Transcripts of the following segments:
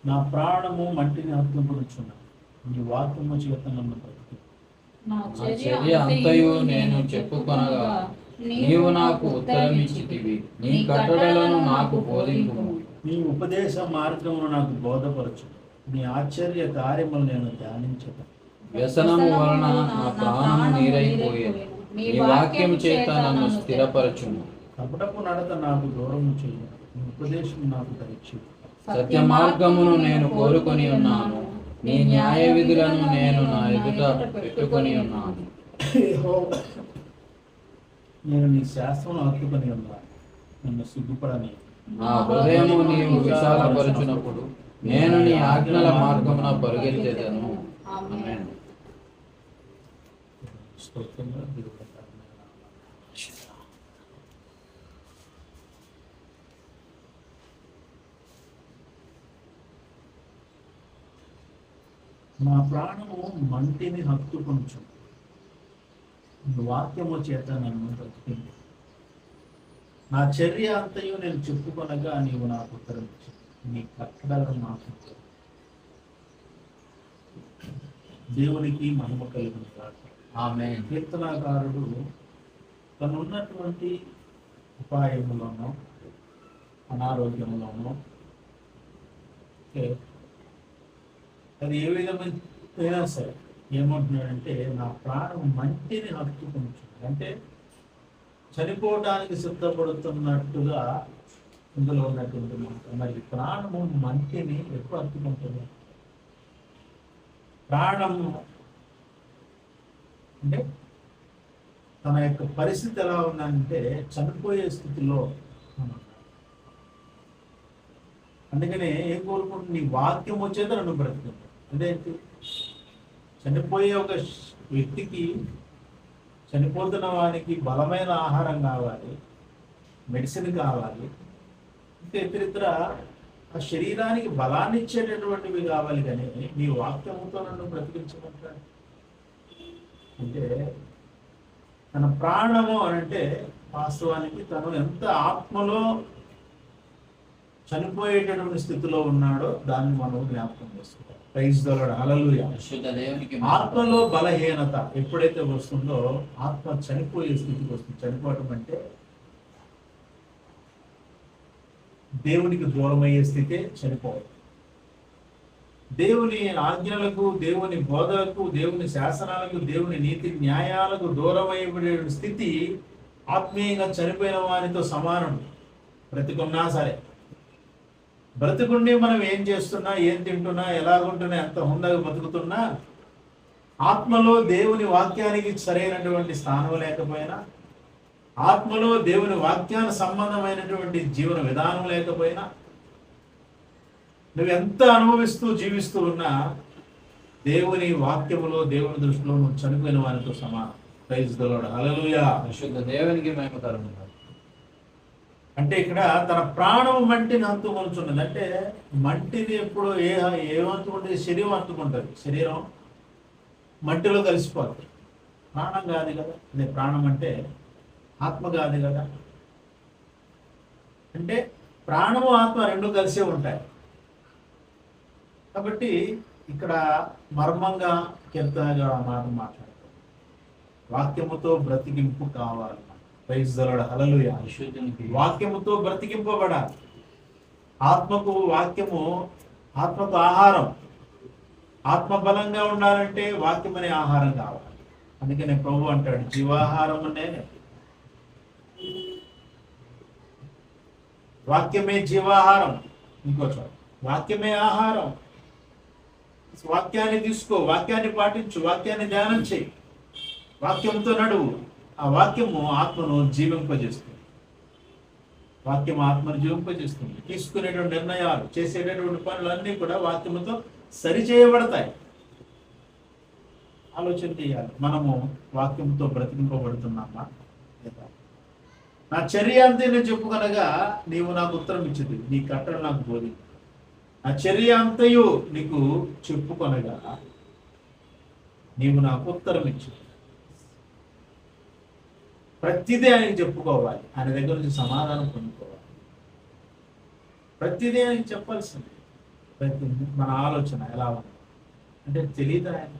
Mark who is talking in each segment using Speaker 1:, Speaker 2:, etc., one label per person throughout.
Speaker 1: నా ప్రాణము మంటిని హత్తుకొనుచున్నది, నీ వాక్యము చేత నన్ను బ్రతికి.
Speaker 2: నా చర్య అంతయు నేను చెప్పుకొనగా నీవు నాకు ఉత్తరమిచ్చితివి. నీ కట్టడలను నాకు బోధింపుము.
Speaker 1: నీ ఉపదేశ మార్గమును నాకు బోధపరచు, నీ ఆశ్చర్య కార్యములు నేను ధ్యానించను.
Speaker 2: వ్యసనము వలన నా ప్రాణము నీరైపోయేది. నీ వాక్యము చేత నన్ను స్థిరపరచుము.
Speaker 1: కపటపు నడత నాకు దూరము చెయ్యి, నీ ఉపదేశం నాకు దయచేయి.
Speaker 2: సత్య మార్గమును నేను కోరుకొని ఉన్నాను. నీ న్యాయ విధులను నేను నా ఎదుట పెట్టుకొని ఉన్నాను.
Speaker 1: యెహోవా, నేను నీ శాస్త్రమును హత్తుకొని ఉన్నాను, నన్ను సిగ్గుపడని.
Speaker 2: నా హృదయము నీవు విశాలపరచునప్పుడు నేను నీ ఆజ్ఞల మార్గమున పరుగెత్తెదను. ఆమేన్.
Speaker 1: స్తోత్రములు దేవుని నామమున. నా ప్రాణము మంటిని హత్తుకొనుచు, వాక్యము చేత నన్ను బ్రతికింది. నా చర్య అంతయు నేను చెప్పుకొనగా నీవు నాకు ఉత్తరం ఇచ్చావు, నీ కట్టడలను నాకు ఇచ్చావు. దేవునికి మహిమ కలుగును గాక.
Speaker 2: ఆమేన్.
Speaker 1: కీర్తనాకారుడు తనున్నటువంటి ఉపాయములోనో అనారోగ్యంలోనో అది ఏ విధమైనా సరే ఏమంటున్నాడంటే నా ప్రాణం మంటిని హత్తుకుంటుంది. అంటే చనిపోవడానికి సిద్ధపడుతున్నట్టుగా ఇందులో ఉన్నటువంటి మాట. మరి ప్రాణము మంటిని ఎక్కువ హత్తుకుంటుంది. ప్రాణము అంటే తన యొక్క పరిస్థితి ఎలా ఉందంటే చనిపోయే స్థితిలో ఉన్నాడు. అందుకనే ఏం కోరుకుంటుంది, నీ వాక్యం వచ్చేది నన్ను బ్రతికింది. అదేంటి, చనిపోయే ఒక వ్యక్తికి, చనిపోతున్న వానికి బలమైన ఆహారం కావాలి, మెడిసిన్ కావాలి, ఇంకా ఇతరితర ఆ శరీరానికి బలాన్ని ఇచ్చేటటువంటివి కావాలి. కానీ నీ వాక్యముతో నన్ను బ్రతికించమంటాడు. అంటే తన ప్రాణము అని అంటే వాస్తవానికి తను ఎంత ఆత్మలో చనిపోయేటటువంటి స్థితిలో ఉన్నాడో దాన్ని మనం జ్ఞాపకం చేసుకుంటాం. ప్రైజ్ ది లార్డ్, హల్లెలూయా. ఆత్మలో బలహీనత ఎప్పుడైతే వస్తుందో ఆత్మ చనిపోయే స్థితికి వస్తుంది. చనిపోవటం అంటే దేవునికి దూరమయ్యే స్థితే చనిపోవడం. దేవుని ఆజ్ఞలకు, దేవుని బోధలకు, దేవుని శాసనాలకు, దేవుని నీతి న్యాయాలకు దూరమయ్యే స్థితి ఆత్మీయంగా చనిపోయిన వారితో సమానం. బ్రతికున్నా సరే, బ్రతికుండి మనం ఏం చేస్తున్నా, ఏం తింటున్నా, ఎలాగుంటున్నా, ఎంత హుందాగా బతుకుతున్నా, ఆత్మలో దేవుని వాక్యానికి సరైనటువంటి స్థానం లేకపోయినా, ఆత్మలో దేవుని వాక్యానికి సంబంధమైనటువంటి జీవన విధానం లేకపోయినా, నువ్వు ఎంత అనుభవిస్తూ జీవిస్తూ ఉన్నా దేవుని వాక్యములో, దేవుని దృష్టిలో నువ్వు చనిపోయిన వారితో సమానం. ప్రైజ్ ది లార్డ్, హల్లెలూయా.
Speaker 2: పరిశుద్ధ దేవునికి మహిమకరం.
Speaker 1: అంటే ఇక్కడ తన ప్రాణం మంటిని హత్తుకొనుచున్నది. అంటే మంటిని ఎప్పుడు ఏమంటుకుంటుంది, శరీరం హత్తుకుంటుంది. శరీరం మట్టిలో కలిసిపోతుంది. ప్రాణం కాదు కదా, అదే ప్రాణం అంటే ఆత్మ కాదు కదా. అంటే ప్రాణము ఆత్మ రెండు కలిసే ఉంటాయి. కాబట్టి ఇక్కడ మర్మంగా కీర్తనగా మాట మాట్లాడతారు, వాక్యముతో బ్రతికింపు కావాలి. ప్రైజ్ ది లార్డ్, హల్లెలూయా. వాక్యముతో బ్రతికింపబడాలి. ఆత్మకు వాక్యము, ఆత్మకు ఆహారం. ఆత్మ బలంగా ఉండాలంటే వాక్యం అనే ఆహారం కావాలి. అందుకనే ప్రభు అంటాడు, జీవాహారం నేనే, వాక్యమే జీవాహారం. ఇంకో చోట వాక్యమే ఆహారం. వాక్యాన్ని తీసుకో, వాక్యాన్ని పాటించు, వాక్యాన్ని ధ్యానం చేయి, వాక్యంతో నడువు. ఆ వాక్యము ఆత్మను జీవింపజేస్తుంది. వాక్యం ఆత్మను జీవింపజేస్తుంది. తీసుకునేటువంటి నిర్ణయాలు, చేసేటటువంటి పనులన్నీ కూడా వాక్యముతో సరిచేయబడతాయి. ఆలోచన చేయాలి, మనము వాక్యంతో బ్రతికింపబడుతున్నామా లేదా? నా చర్య అంతే నేను చెప్పుకొనగా నీవు నాకు ఉత్తరం ఇచ్చింది, నీ కట్టలు నాకు బోధి. నా చర్య అంతయు నీకు చెప్పుకొనగా నీవు నాకు ఉత్తరం ఇచ్చింది. ప్రతిదీ ఆయనకి చెప్పుకోవాలి, ఆయన దగ్గర నుంచి సమాధానం పొందుకోవాలి. ప్రతిదీ ఆయనకి చెప్పాల్సింది. ప్రతి మన ఆలోచన ఎలా ఉంది అంటే తెలియదు ఆయన.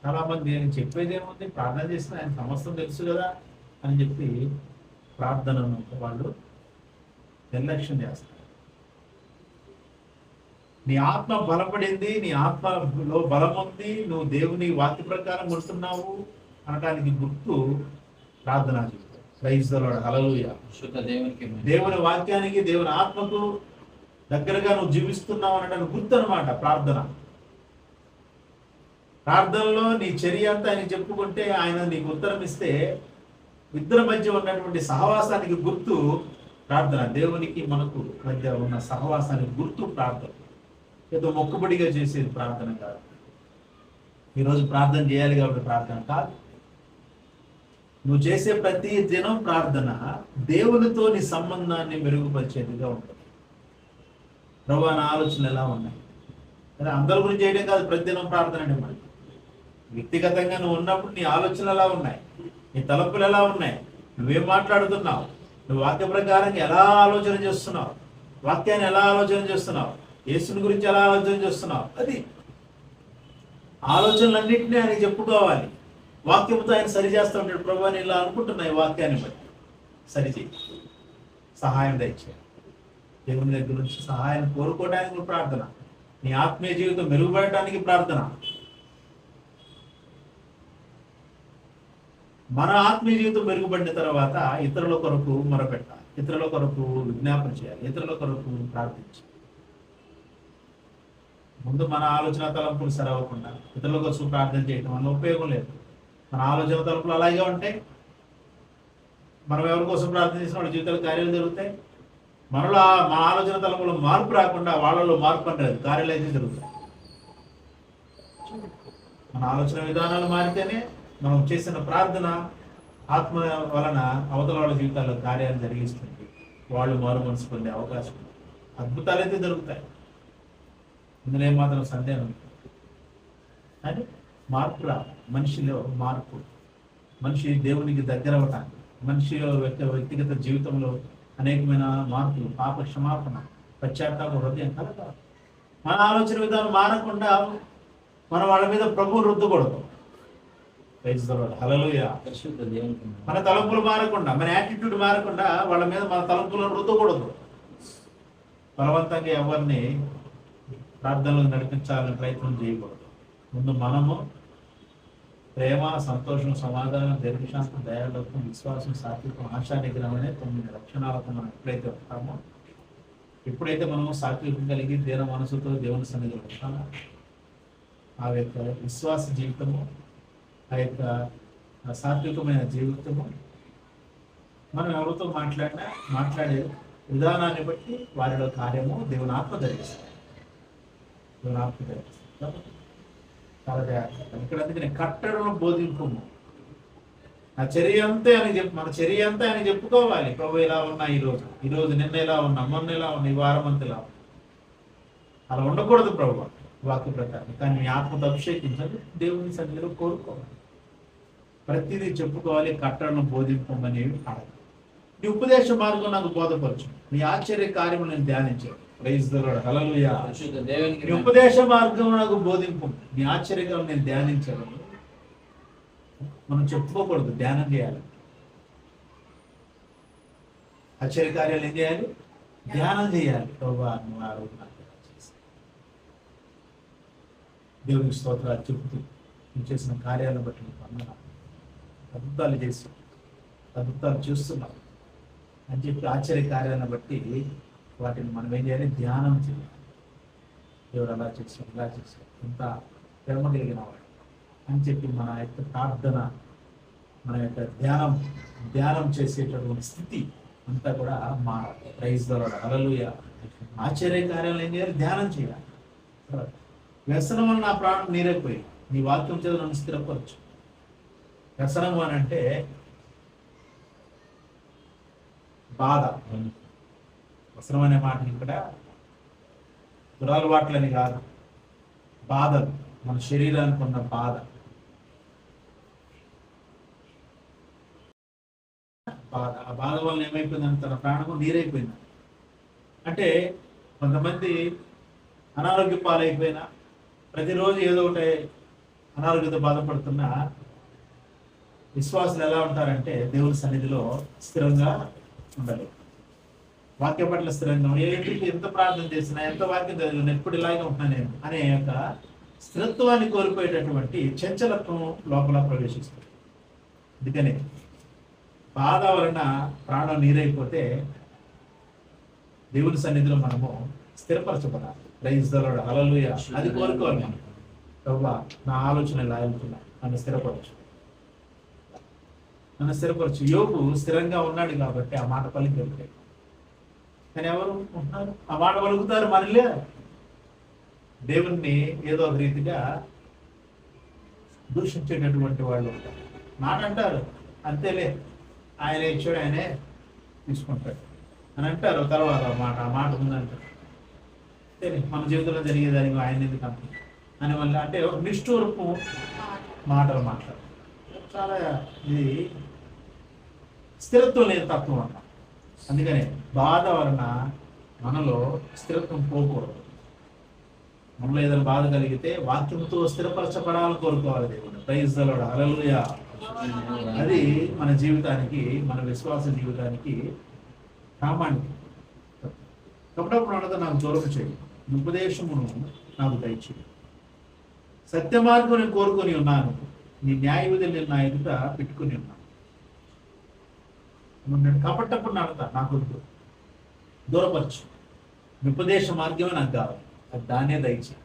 Speaker 1: చాలామంది నేను చెప్పేది ఏముంది, ప్రార్థన చేసిన ఆయన సమస్తం తెలుసు కదా అని చెప్పి ప్రార్థనను వాళ్ళు నిర్లక్ష్యం చేస్తారు. నీ ఆత్మ బలపడింది, నీ ఆత్మలో బలం ఉంది, నువ్వు దేవుని వాక్య ప్రకారం ఉంటున్నావు అనడానికి గుర్తు ప్రార్థనా జీవితం. ప్రైజ్ ది లార్డ్, హల్లెలూయా. దేవుని వాక్యానికి, దేవుని ఆత్మకు దగ్గరగా నువ్వు జీవిస్తున్నావు అనడానికి గుర్తు అనమాట ప్రార్థన. ప్రార్థనలో నీ చర్య అంతా ఆయన చెప్పుకుంటే ఆయన నీకు ఉత్తరం ఇస్తే ఇద్దరి మధ్య ఉన్నటువంటి సహవాసానికి గుర్తు ప్రార్థన. దేవునికి మనకు మధ్య ఉన్న సహవాసానికి గుర్తు ప్రార్థన. ఏదో మొక్కుబడిగా చేసేది ప్రార్థన కాదు. ఈరోజు ప్రార్థన చేయాలి కాబట్టి ప్రార్థన కాదు. నువ్వు చేసే ప్రతి దినం ప్రార్థన దేవునితో నీ సంబంధాన్ని మెరుగుపరిచేదిగా ఉంటుంది. ప్రభువా నా ఆలోచనలు ఎలా ఉన్నాయి, కానీ అందరి గురించి చేయడం కాదు ప్రతిదినం ప్రార్థన అంటే. మనకి వ్యక్తిగతంగా నువ్వు ఉన్నప్పుడు నీ ఆలోచనలు ఎలా ఉన్నాయి, నీ తలంపులు ఎలా ఉన్నాయి, నువ్వేం మాట్లాడుతున్నావు, నువ్వు వాక్య ప్రకారంగా ఎలా ఆలోచన చేస్తున్నావు, వాక్యాన్ని ఎలా ఆలోచన చేస్తున్నావు, యేసుని గురించి ఎలా ఆలోచన చేస్తున్నావు, అది ఆలోచనలన్నింటినీ ఆయన చెప్పుకోవాలి. వాక్యంతో ఆయన సరి చేస్తూ ఉంటాడు. ప్రభువా నేను ఇలా అనుకుంటున్నా, ఈ వాక్యాన్ని బట్టి సరిచేయి, సహాయం దయచేయాలి. దేవుని దగ్గర నుంచి సహాయం కోరుకోవడానికి ప్రార్థన, నీ ఆత్మీయ జీవితం మెరుగుపడటానికి ప్రార్థన. మన ఆత్మీయ జీవితం మెరుగుపడిన తర్వాత ఇతరుల కొరకు మొరపెట్టాలి, ఇతరుల కొరకు విజ్ఞాపన చేయాలి, ఇతరుల కొరకు ప్రార్థించాలి. ముందు మన ఆలోచన తలంపులు సరవకుండా ఇతరుల కోసం ప్రార్థన చేయడం వల్ల ఉపయోగం లేదు. మన ఆలోచన తలంపులు అలాగే ఉంటాయి. మనం ఎవరి కోసం ప్రార్థన చేసిన వాళ్ళ జీవితాలు కార్యాలు జరుగుతాయి. మనలో మన ఆలోచన తలంపులో మార్పు రాకుండా వాళ్ళలో మార్పు అనేది కార్యాలు అయితే జరుగుతాయి. మన ఆలోచన విధానాలు మారితేనే మనం చేసిన ప్రార్థన ఆత్మ వలన అవతల వాళ్ళ జీవితాల్లో కార్యాలు జరిగిస్తుంది. వాళ్ళు మారు మనసు పొందే అవకాశం ఉంది. అద్భుతాలు అయితే జరుగుతాయి, ఇందులో ఏమాత్రం సందేహం ఉంది. కానీ మార్పు రా, మనిషిలో మార్పు, మనిషి దేవునికి దగ్గర అవటానికి, మనిషి వ్యక్తిగత జీవితంలో అనేకమైన మార్పులు, పాప క్షమాపణ, పశ్చాత్తాప హృదయం కలగాలి. మన ఆలోచన విధానం మారకుండా మన వాళ్ళ మీద ప్రభువు రుద్దకూడదు. హల్లెలూయా. మన తలంపులు మారకుండా, మన యాటిట్యూడ్ మారకుండా వాళ్ళ మీద మన తలంపులను రుద్దకూడదు. బలవంతంగా ఎవరిని ప్రార్థనలు నడిపించాలని ప్రయత్నం చేయకూడదు. ముందు మనము ప్రేమ, సంతోషం, సమాధానం, దీర్ఘశాంతం, దయాళుత్వం, విశ్వాసం, సాత్వికం, ఆశా నిగ్రహం అనే 9 లక్షణాలతో మనం ఎప్పుడైతే వస్తామో, ఎప్పుడైతే మనం సాత్వికం కలిగి దీన మనసుతో దేవుని సన్నిధిలో ఉంటామో, ఆ యొక్క విశ్వాస జీవితము, ఆ యొక్క సాత్వికమైన జీవితము మనం ఎవరితో మాట్లాడే విధానాన్ని బట్టి వారిలో కార్యము దేవుని ఆత్మ ధరిస్తాయి. దేవుని ఆత్మ ధరిస్తాయి. చాలా జాగ్రత్త. ఇక్కడ అందుకని కట్టడను బోధింపము. నా చర్య అంతే అని మన చర్య అంతా ఆయన చెప్పుకోవాలి. ప్రభు ఇలా ఉన్నా, ఈరోజు నిన్న ఎలా ఉన్నా, మొన్న ఎలా ఉన్నా, ఈ వారం అంతా ఇలా ఉన్నా. అలా ఉండకూడదు ప్రభు వాక్య ప్రకారం. కానీ మీ ఆత్మతో అభిషేకించాలి, దేవుని సన్నిధిలో కోరుకోవాలి, ప్రతిదీ చెప్పుకోవాలి. కట్టడను బోధింపమనేవి అడగ. నీ ఉపదేశ మార్గం నాకు బోధపరచు, నీ ఆశ్చర్య కార్యము నేను ధ్యానించాను. ప్రైజ్ ది లార్డ్, హల్లెలూయా. నీ ఉపదేశ మార్గం నాకు బోధింపు, నీ ఆశ్చర్యకారం నేను ధ్యానించాను. మనం చెప్పుకోకూడదు, ధ్యానం చేయాలి. ఆశ్చర్యకార్యాలు ఏం చేయాలి? ధ్యానం చేయాలి. ప్రభువా నువ్వు ఆ రోజు నాకు చేసి దేవునికి స్తోత్రాలు చెబుతూ నువ్వు చేసిన కార్యాలను బట్టి నీకు వందనాలు, అద్భుతాలు చేసి అద్భుతాలు చేస్తున్నావు అని చెప్పి ఆశ్చర్య కార్యాలను బట్టి వాటిని మనం ఏం చేయాలి? ధ్యానం చేయాలి. దేవుడు అలా చేసాం, ఇలా చేసాం, ఇంత ప్రేమ కలిగిన వాడు అని చెప్పి మన యొక్క ప్రార్థన, మన యొక్క ధ్యానం చేసేటటువంటి స్థితి అంతా కూడా మారాలి. ప్రైజ్ ది లార్డ్, హల్లెలూయా. ఆశ్చర్య కార్యాలు ఏం చేయాలి? ధ్యానం చేయాలి. వ్యసనం వల్ల నా ప్రాణం నీరైపోయి, నీ వాక్యం చేత నన్ను స్థిరపరచు. వ్యసనం అని అంటే బాధ. వ్యసనం అనే మాట ఇక్కడ దురలవాట్లని కాదు, బాధలు, మన శరీరానికి ఉన్న బాధ. ఆ బాధ వల్ల ఏమైపోయిందని తన ప్రాణము నీరైపోయింది. అంటే కొంతమంది అనారోగ్య పాలైపోయినా, ప్రతిరోజు ఏదో ఒకటి అనారోగ్యత బాధపడుతున్న విశ్వాసులు ఎలా ఉంటారంటే దేవుని సన్నిధిలో స్థిరంగా ఉండలేరు. వాక్య పట్ల స్థిరంగా ఎంత ప్రార్థన చేసినా, ఎంత వాక్యం చదివినా ఎప్పుడు ఇలాగే ఉంటున్నా నేను అనే యొక్క స్థిరత్వాన్ని కోల్పోయేటటువంటి చంచలత్వం లోపల ప్రవేశిస్తుంది. అందుకనే బాధ వలన ప్రాణం నీరైపోతే దేవుని సన్నిధిలో మనము స్థిరపరచబడాలి. ప్రైజ్ ది లార్డ్, హల్లెలూయా. అది కోరుకోవాలి మనం. ప్రభువా, నా ఆలోచన ఇలా వెళ్తున్నా, నన్ను స్థిరపరచు, నన్ను స్థిరపరచు. యోబు స్థిరంగా ఉన్నాడు కాబట్టి ఆ మాట పలికి. కానీ ఎవరు ఉంటున్నారు ఆ మాట పలుకుతారు? మనలే దేవుణ్ణి ఏదో ఒక రీతిగా దూషించేటటువంటి వాళ్ళు ఉంటారు. మాట అంటారు, అంతేలే, ఆయన ఇచ్చాడు, ఆయనే తీసుకుంటాడు అని అంటారు. తర్వాత ఆ మాట ఉందంటారు, అంతేలే, మన జీవితంలో జరిగేదానికి ఆయన ఎందుకు అంటారు అని వల్ల అంటే ఒక నిష్ఠూరపు మాటలు మాట్లాడు. చాలా ఇది స్థిరత్వం లేని తత్వం అన్న. అందుకనే బాధ వలన మనలో స్థిరత్వం పోకూడదు. మనలో ఏదైనా బాధ కలిగితే వాక్యంతో స్థిరపరచబడాలని కోరుకోవాలి దేవుడు. ప్రైజ్ ది లార్డ్, హల్లెలూయా. అది మన జీవితానికి, మన విశ్వాస జీవితానికి ప్రామాణికం. కపటపు నడత నాకు దూరం చేయి, ఉపదేశమును నాకు దయచేయి. సత్య మార్గం నేను కోరుకొని ఉన్నాను, నీ న్యాయ విధులు నేను నా ఎదుట పెట్టుకుని ఉన్నాను. నేను కపటపు నడత నాకు దూరపరచు, ఉపదేశ మార్గమే నాకు కావాలి, అది దాన్నే దయచేయి.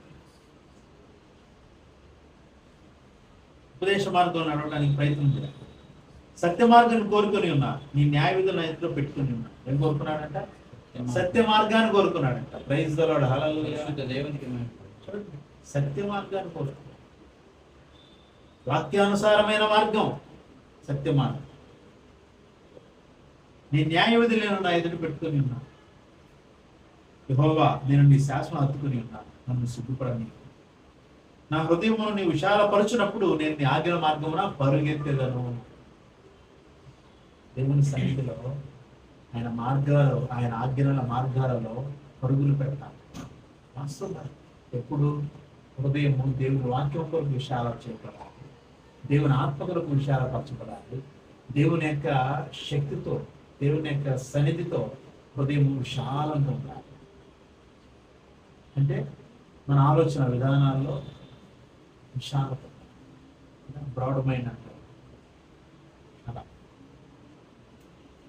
Speaker 1: ఉపదేశ మార్గంలో నడవడానికి ప్రయత్నం చేయాలి. సత్య మార్గాన్ని కోరుకొని ఉన్నా, నీ న్యాయ విధులు నా ఎదుట పెట్టుకుని ఉన్నా. ఏం కోరుకున్నాడంట? సత్య మార్గాన్ని కోరుకున్నాడంట. ప్రైజ్ ది లార్డ్, హల్లెలూయా. సత్య మార్గాన్ని కోరుకున్నాడు. వాక్యానుసారమైన మార్గం సత్య మార్గం. నీ న్యాయ విధులు నేను నా ఎదుట పెట్టుకుని ఉన్నా. యెహోవా, నేను నీ శాసనం హత్తుకుని ఉన్నాను, నన్ను సిగ్గుపడని. నా హృదయమును నీ విశాలపరచునప్పుడు నేను నీ ఆజ్ఞల మార్గమున పరుగెత్తెదను. దేవుని సన్నిధిలో ఆయన మార్గాలు, ఆయన ఆజ్ఞల మార్గాలలో పరుగులు పెడతాను. వాస్తవం ఎప్పుడు హృదయము దేవుని వాక్యం కొరకు విశాలం చేయబడాలి, దేవుని ఆత్మ కొరకు విశాలపరచబడాలి. దేవుని యొక్క శక్తితో, దేవుని యొక్క సన్నిధితో హృదయం విశాలంగా ఉండాలి. అంటే మన ఆలోచన విధానాల్లో విశాలత, బ్రాడమైన అలా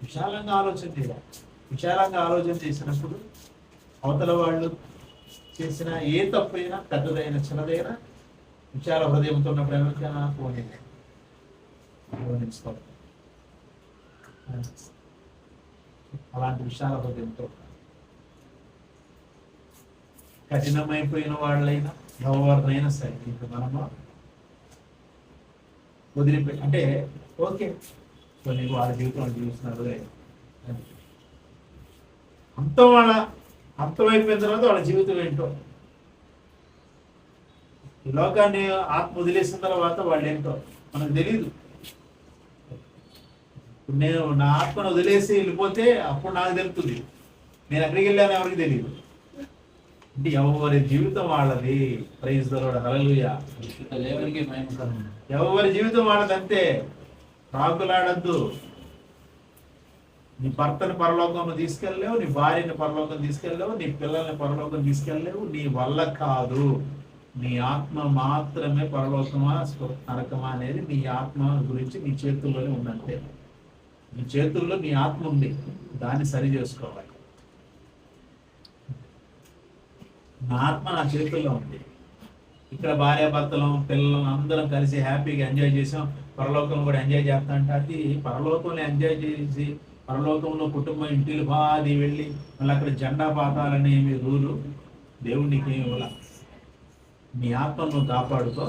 Speaker 1: విశాలంగా ఆలోచన చేయాలి. విశాలంగా ఆలోచన చేసినప్పుడు అవతల వాళ్ళు చేసిన ఏ తప్పైనా, పెద్దదైనా చిన్నదైనా, విశాల హృదయంతో ఉన్నప్పుడు ఎవరికైనా అలాంటి విశాల హృదయంతో. కఠినమైపోయిన వాళ్ళైనా ఎవరినైనా సరే ఇంకా మనము వదిలిపెట్టి, అంటే ఓకే కొన్ని వాళ్ళ జీవితంలో జీవిస్తున్నారు, అంతమైపోయిన తర్వాత వాళ్ళ జీవితం ఏంటో, ఈ లోకాన్ని ఆత్మ వదిలేసిన తర్వాత వాళ్ళు ఏంటో మనకు తెలియదు. నేను నా ఆత్మను వదిలేసి వెళ్ళిపోతే అప్పుడు నాకు తెలుస్తుంది, నేను ఎక్కడికి వెళ్ళాను ఎవరికి తెలియదు. అంటే ఎవరి జీవితం వాళ్ళది. ప్రైజ్ ది లార్డ్, హల్లెలూయా. ఎవరి జీవితం వాళ్ళదంతే. రాకులాడద్దు. నీ భర్తని పరలోకం తీసుకెళ్ళలేవు, నీ భార్యని పరలోకం తీసుకెళ్ళలేవు, నీ పిల్లల్ని పరలోకం తీసుకెళ్ళలేవు. నీ వల్ల కాదు. నీ ఆత్మ మాత్రమే పరలోకమా నరకమా అనేది నీ ఆత్మ గురించి నీ చేతుల్లోనే ఉందంటే. నీ చేతుల్లో నీ ఆత్మ ఉంది, దాన్ని సరి చేసుకోవాలి. నా ఆత్మ నా చేతుల్లో ఉంది. ఇక్కడ భార్యాభర్తలం, పిల్లలం అందరం కలిసి హ్యాపీగా ఎంజాయ్ చేసాం, పరలోకంలో కూడా ఎంజాయ్ చేస్తా అంటే అది పరలోకంలో ఎంజాయ్ చేసి పరలోకంలో కుటుంబం ఇంటికి బాది వెళ్ళి మళ్ళీ అక్కడ జెండా పాతాలని ఏమి రూలు దేవునికి ఏమి ఇవ్వాల. నీ ఆత్మ నువ్వు కాపాడుకో,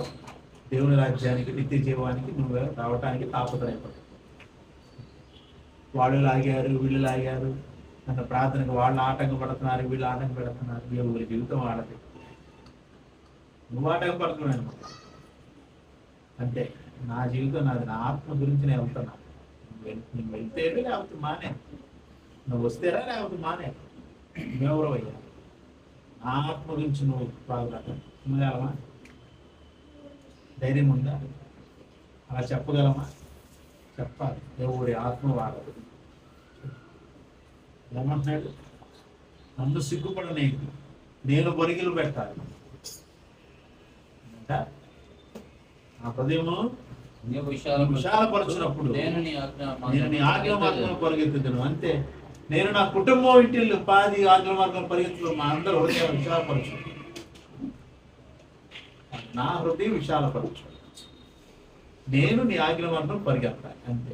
Speaker 1: దేవుని రాజ్యానికి, నిత్య జీవానికి నువ్వు రావటానికి తాపత్రయపడు. వాళ్ళు లాగారు, వీళ్ళు లాగారు, నన్ను ప్రార్థనకు వాళ్ళు ఆటంకం పడుతున్నారు, వీళ్ళు ఆటంకం పెడుతున్నారు. ఎవరి జీవితం వాళ్ళది. నువ్వు ఆటంకం పడుతున్నాను అంటే నా జీవితం నాది, నా ఆత్మ గురించి నేను వెళ్తున్నా. నువ్వు వెళ్తేనే లేకపోతే మానే, నువ్వు వస్తేరా లేకపోతే మానే. నువ్వెవరో అయ్యా. ఆత్మ గురించి నువ్వు ఉండగలమా? ధైర్యం ఉందా? అలా చెప్పగలమా? చెప్పాలి. ఎవరి ఆత్మ వాడదు. ఏమంటున్నాడు? నన్ను సిగ్గుపడనేది, నేను బొరిగిలు పెట్టాలి. నా హృదయము విశాలపరచినప్పుడు నేను నీ ఆజ్ఞ మార్గంలో పరిగెత్తుతాను. అంతే. నేను నా కుటుంబం ఇంటిల్లు 10 ఆజ్ఞ మార్గంలో పరిగెత్తులు. మా అందరూ హృదయం విశాలపరచు. నా హృదయం విశాలపరచు. నేను నీ ఆజ్ఞ మార్గంలో పరిగెత్తాలి. అంతే.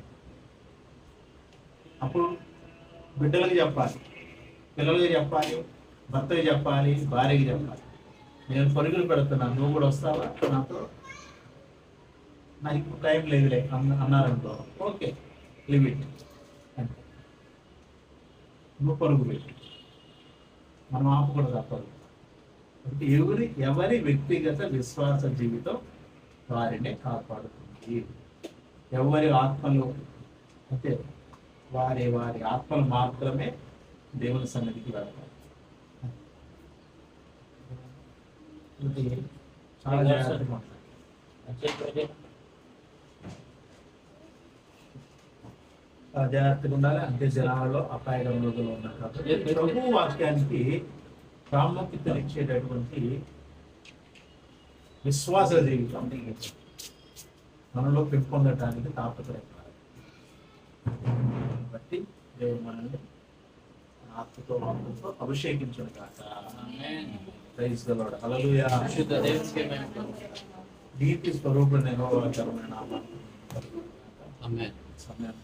Speaker 1: అప్పుడు బిడ్డలకు చెప్పాలి, పిల్లలకి చెప్పాలి, భర్తకి చెప్పాలి, భార్యకి చెప్పాలి. నేను పరుగులు పెడుతున్నాను, నువ్వు కూడా వస్తావా నాతో? నాకు ఇప్పుడు టైం లేదులే అన్నారనుకో, ఓకే లిమిట్ అంటే నువ్వు పరుగు పెట్టు. మనం ఆపకూడదు ఆ పరుగు. అంటే ఎవరి వ్యక్తిగత విశ్వాస జీవితం వారినే కాపాడుతుంది. ఎవరి ఆత్మలు అంటే వారి ఆత్మలు మాత్రమే దేవుని సన్నిధికి వెళ్తారు. చాలా జాగ్రత్తగా ఉంటారు. జాగ్రత్తగా ఉండాలి. అంతే జనాలలో అపాయకర రోజులు ఉన్నారు కాబట్టి ప్రభు వాక్యానికి ప్రాముఖ్యతనిచ్చేటటువంటి విశ్వాస జీవితం మనలో పెంపొందటానికి తాపత్రయపడాలి. బట్టి దేవుడు మనల్ని ఆత్మతో అభిషేకించను కాక. Praise the Lord. హల్లెలూయా. నీతి స్వరూపుడైన యెహోవా నామమున ఆమేన్. సమయం